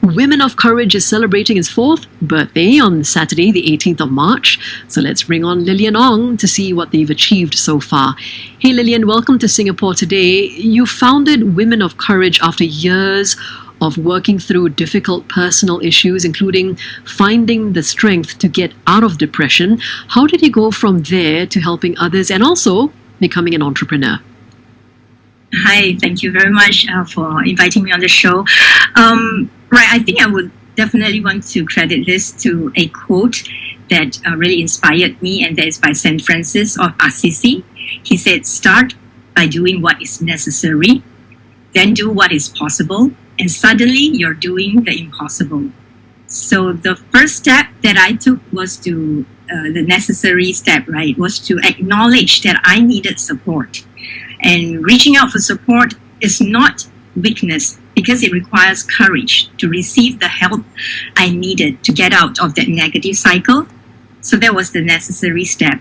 Women of Courage is celebrating its 4th birthday on Saturday, the 18th of March. So let's bring on Lilian Ong to see what they've achieved so far. Hey Lilian, welcome to Singapore Today. You founded Women of Courage after years of working through difficult personal issues, including finding the strength to get out of depression. How did you go from there to helping others and also becoming an entrepreneur? Hi, thank you very much for inviting me on the show. I think I would definitely want to credit this to a quote that really inspired me, and that is by St. Francis of Assisi. He said, "Start by doing what is necessary, then do what is possible, and suddenly you're doing the impossible." So the first step that I took was the necessary step, right, was to acknowledge that I needed support. And reaching out for support is not weakness, because it requires courage to receive the help I needed to get out of that negative cycle. So that was the necessary step.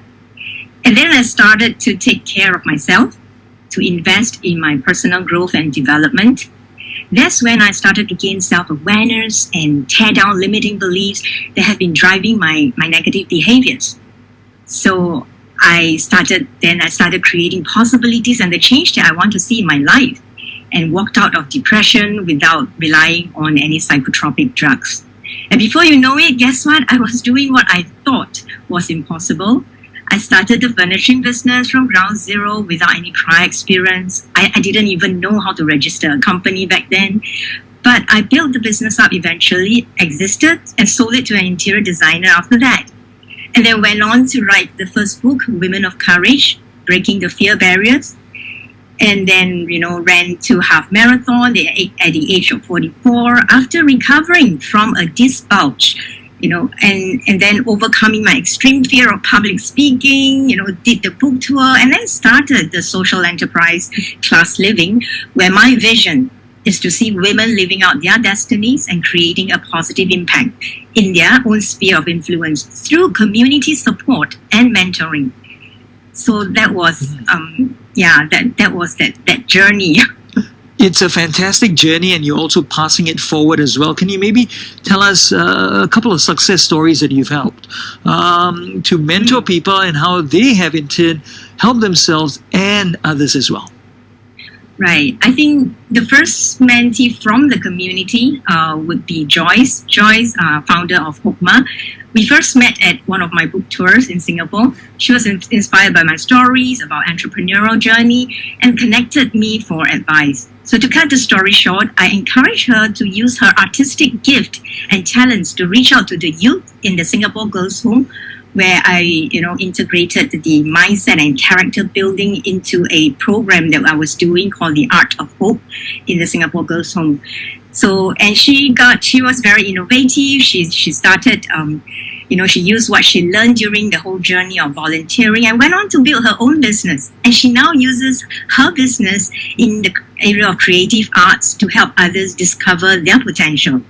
And then I started to take care of myself, to invest in my personal growth and development. That's when I started to gain self-awareness and tear down limiting beliefs that have been driving my negative behaviors. So I started creating possibilities and the change that I want to see in my life, and walked out of depression without relying on any psychotropic drugs. And before you know it, guess what? I was doing what I thought was impossible. I started the furnishing business from ground zero without any prior experience. I didn't even know how to register a company back then. But I built the business up eventually, existed, and sold it to an interior designer after that. And then went on to write the first book, Women of Courage, Breaking the Fear Barriers. And then, ran 2 half marathon at the age of 44 after recovering from a disc bulge, and then overcoming my extreme fear of public speaking, did the book tour, and then started the social enterprise Class Living, where my vision is to see women living out their destinies and creating a positive impact in their own sphere of influence through community support and mentoring. So that was, that was that journey. It's a fantastic journey, and you're also passing it forward as well. Can you maybe tell us a couple of success stories that you've helped to mentor people and how they have in turn helped themselves and others as well? Right. I think the first mentee from the community would be Joyce. Joyce, founder of Hokma. We first met at one of my book tours in Singapore. She was inspired by my stories about entrepreneurial journey and connected me for advice. So to cut the story short, I encouraged her to use her artistic gift and talents to reach out to the youth in the Singapore Girls' Home, where I, integrated the mindset and character building into a program that I was doing called the Art of Hope in the Singapore Girls' Home. So, and she was very innovative. She started, she used what she learned during the whole journey of volunteering and went on to build her own business. And she now uses her business in the area of creative arts to help others discover their potential.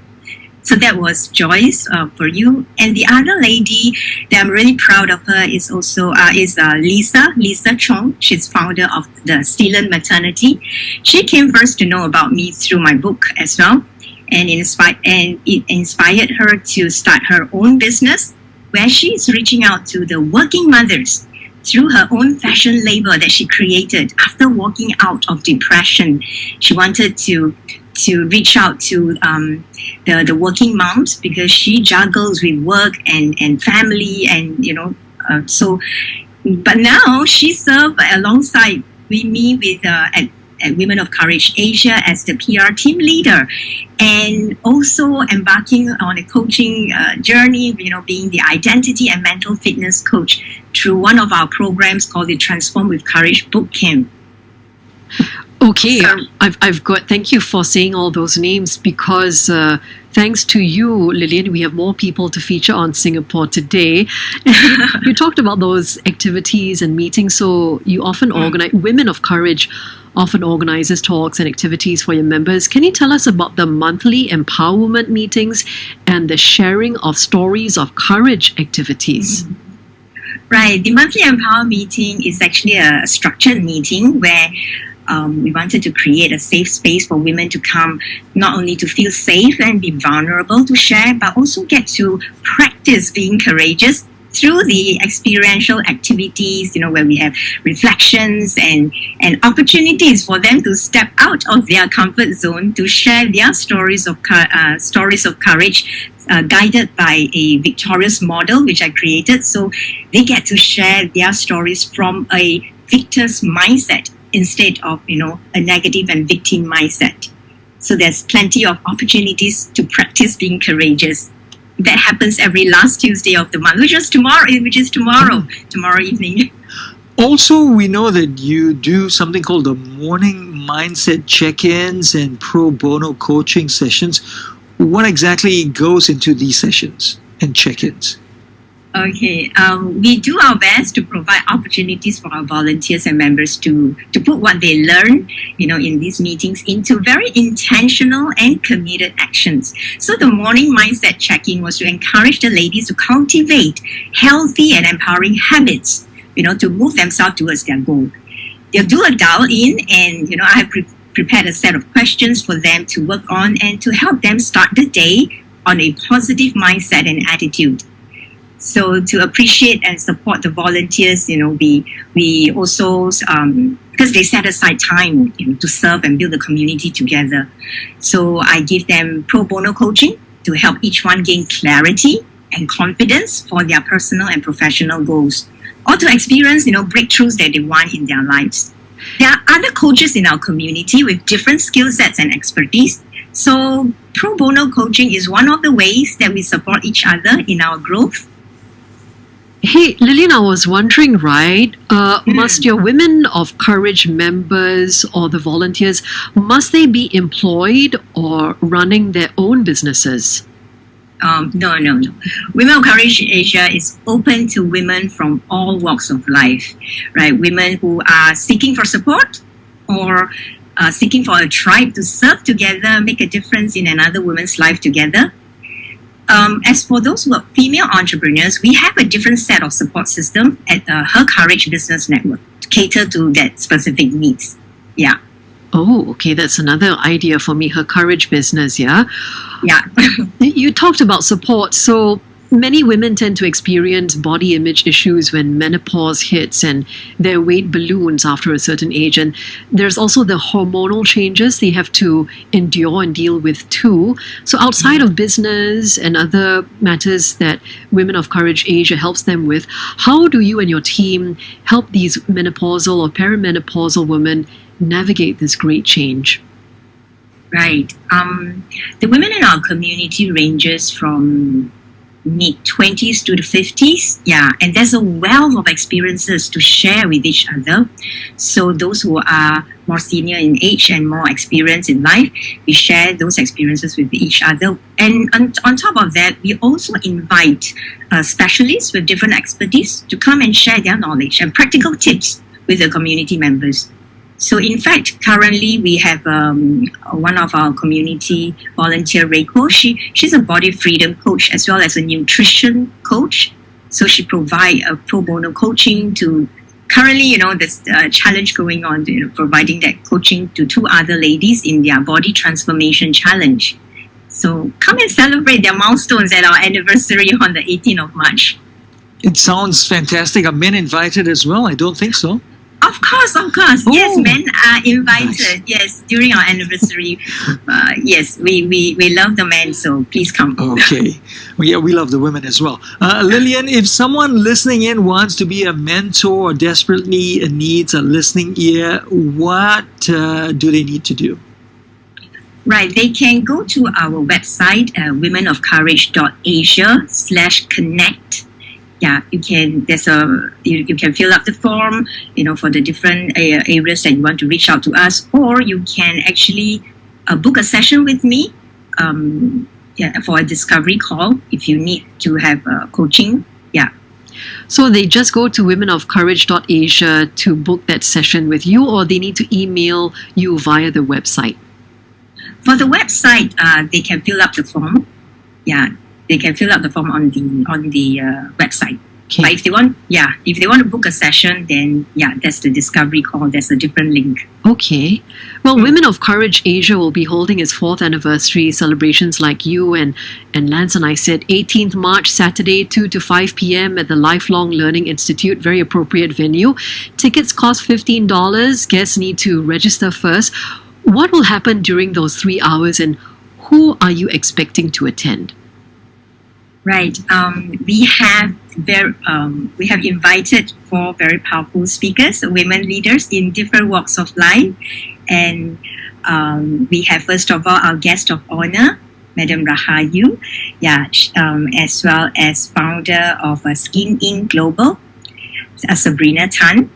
So that was Joyce for you. And the other lady that I'm really proud of her is also Lisa Chong. She's founder of the Sealand Maternity. She came first to know about me through my book as well. And it inspired her to start her own business, where she is reaching out to the working mothers through her own fashion label that she created after walking out of depression. She wanted to reach out to the working moms, because she juggles with work and family and but now she served alongside with me at Women of Courage Asia as the PR team leader, and also embarking on a coaching journey, being the identity and mental fitness coach through one of our programs called the Transform with Courage Bootcamp. Okay, so, I've got, thank you for saying all those names, because thanks to you, Lilian, we have more people to feature on Singapore Today. You talked about those activities and meetings, so you often organize, Women of Courage often organizes talks and activities for your members. Can you tell us about the monthly empowerment meetings and the sharing of stories of courage activities? Right, the monthly empower meeting is actually a structured meeting where We wanted to create a safe space for women to come, not only to feel safe and be vulnerable to share, but also get to practice being courageous through the experiential activities, where we have reflections and opportunities for them to step out of their comfort zone to share their stories of courage, guided by a victorious model which I created. So they get to share their stories from a victor's mindset instead of a negative and victim mindset. So there's plenty of opportunities to practice being courageous. That happens every last Tuesday of the month, which is tomorrow evening. Also, we know that you do something called the morning mindset check-ins and pro bono coaching sessions. What exactly goes into these sessions and check-ins? Okay, we do our best to provide opportunities for our volunteers and members to put what they learn, in these meetings into very intentional and committed actions. So the morning mindset check-in was to encourage the ladies to cultivate healthy and empowering habits, to move themselves towards their goal. They'll do a dial-in, and I have prepared a set of questions for them to work on and to help them start the day on a positive mindset and attitude. So to appreciate and support the volunteers, we also, because they set aside time to serve and build the community together. So I give them pro bono coaching to help each one gain clarity and confidence for their personal and professional goals, or to experience, breakthroughs that they want in their lives. There are other coaches in our community with different skill sets and expertise. So pro bono coaching is one of the ways that we support each other in our growth. Hey, Lilian, I was wondering, right, must your Women of Courage members or the volunteers, must they be employed or running their own businesses? No. Women of Courage Asia is open to women from all walks of life, right? Women who are seeking for support or seeking for a tribe to serve together, make a difference in another woman's life together. As for those who are female entrepreneurs, we have a different set of support system at Her Courage Business Network to cater to that specific needs. Yeah. Oh, okay. That's another idea for me. Her Courage Business, yeah? Yeah. You talked about support. So many women tend to experience body image issues when menopause hits and their weight balloons after a certain age. And there's also the hormonal changes they have to endure and deal with too. So outside of business and other matters that Women of Courage Asia helps them with, how do you and your team help these menopausal or perimenopausal women navigate this great change? Right. The women in our community ranges from mid-20s to the 50s. Yeah, and there's a wealth of experiences to share with each other. So those who are more senior in age and more experienced in life, we share those experiences with each other. And on top of that, we also invite specialists with different expertise to come and share their knowledge and practical tips with the community members. So in fact, currently we have one of our community volunteer, Reiko. She's a body freedom coach as well as a nutrition coach. So she provides a pro bono coaching to currently, there's a challenge going on, providing that coaching to 2 other ladies in their body transformation challenge. So come and celebrate their milestones at our anniversary on the 18th of March. It sounds fantastic. Are men invited as well? I don't think so. Of course. Oh, Yes, men are invited. Nice. Yes, during our anniversary. Yes, we love the men, so please come. Okay. Well, yeah, we love the women as well. Lilian, if someone listening in wants to be a mentor or desperately needs a listening ear, what do they need to do? Right, they can go to our website, womenofcourage.asia/connect. Yeah, you can. You can fill up the form, for the different areas that you want to reach out to us, or you can actually book a session with me, for a discovery call if you need to have coaching. Yeah. So they just go to womenofcourage.asia to book that session with you, or they need to email you via the website? For the website, they can fill up the form. Yeah. They can fill out the form on the website. But if they want to book a session, then that's the discovery call. There's a different link. Okay. Well, Women of Courage Asia will be holding its 4th anniversary celebrations like you and Lance and I said, 18th March, Saturday, 2 to 5 p.m. at the Lifelong Learning Institute, very appropriate venue. Tickets cost $15. Guests need to register first. What will happen during those 3 hours and who are you expecting to attend? Right. We have invited 4 very powerful speakers, women leaders in different walks of life. And we have, first of all, our guest of honor, Madam Rahayu, as well as founder of Skin Inc. Global, Sabrina Tan,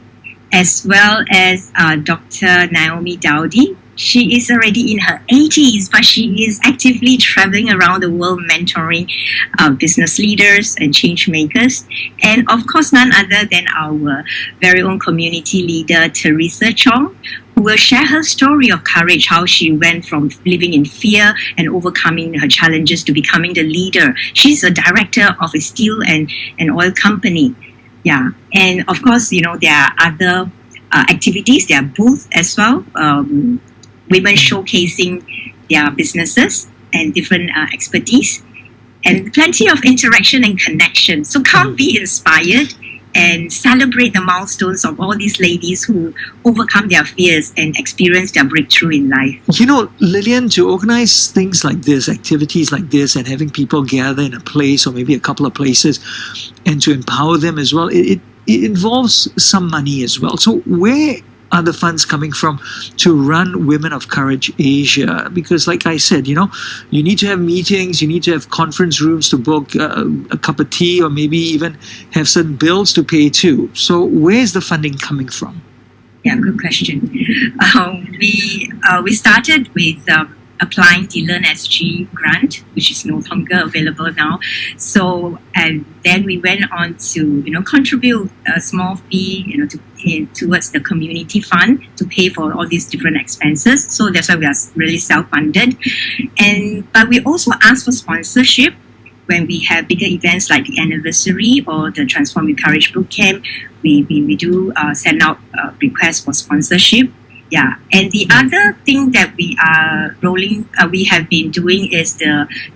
as well as Dr. Naomi Dowdy. She is already in her 80s, but she is actively traveling around the world mentoring business leaders and change makers. And of course, none other than our very own community leader, Teresa Chong, who will share her story of courage, how she went from living in fear and overcoming her challenges to becoming the leader. She's a director of a steel and oil company. Yeah. And of course, there are other activities, there are booths as well. Women showcasing their businesses and different expertise, and plenty of interaction and connection. So come be inspired and celebrate the milestones of all these ladies who overcome their fears and experience their breakthrough in life. Lilian, to organize things like this, activities like this, and having people gather in a place or maybe a couple of places and to empower them as well, it involves some money as well. So where are the funds coming from to run Women of Courage Asia? Because like I said, you need to have meetings, you need to have conference rooms to book, a cup of tea, or maybe even have certain bills to pay too. So where's the funding coming from? Yeah, good question. We started with applying the Learn SG grant, which is no longer available now. So, and then we went on to, contribute a small fee, towards the community fund to pay for all these different expenses. So that's why we are really self-funded. But we also ask for sponsorship when we have bigger events like the anniversary or the Transform with Courage Bootcamp. We do send out requests for sponsorship. Yeah, and the other thing that we have been doing is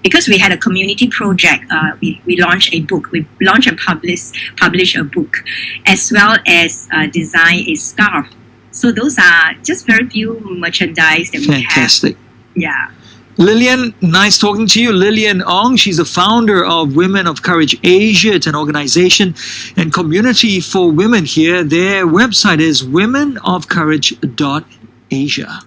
because we had a community project, we launched a book. We launched and publish a book, as well as design a scarf. So those are just very few merchandise that we have. Fantastic. Yeah. Lilian, nice talking to you. Lilian Ong, she's the founder of Women of Courage Asia. It's an organization and community for women here. Their website is womenofcourage.asia.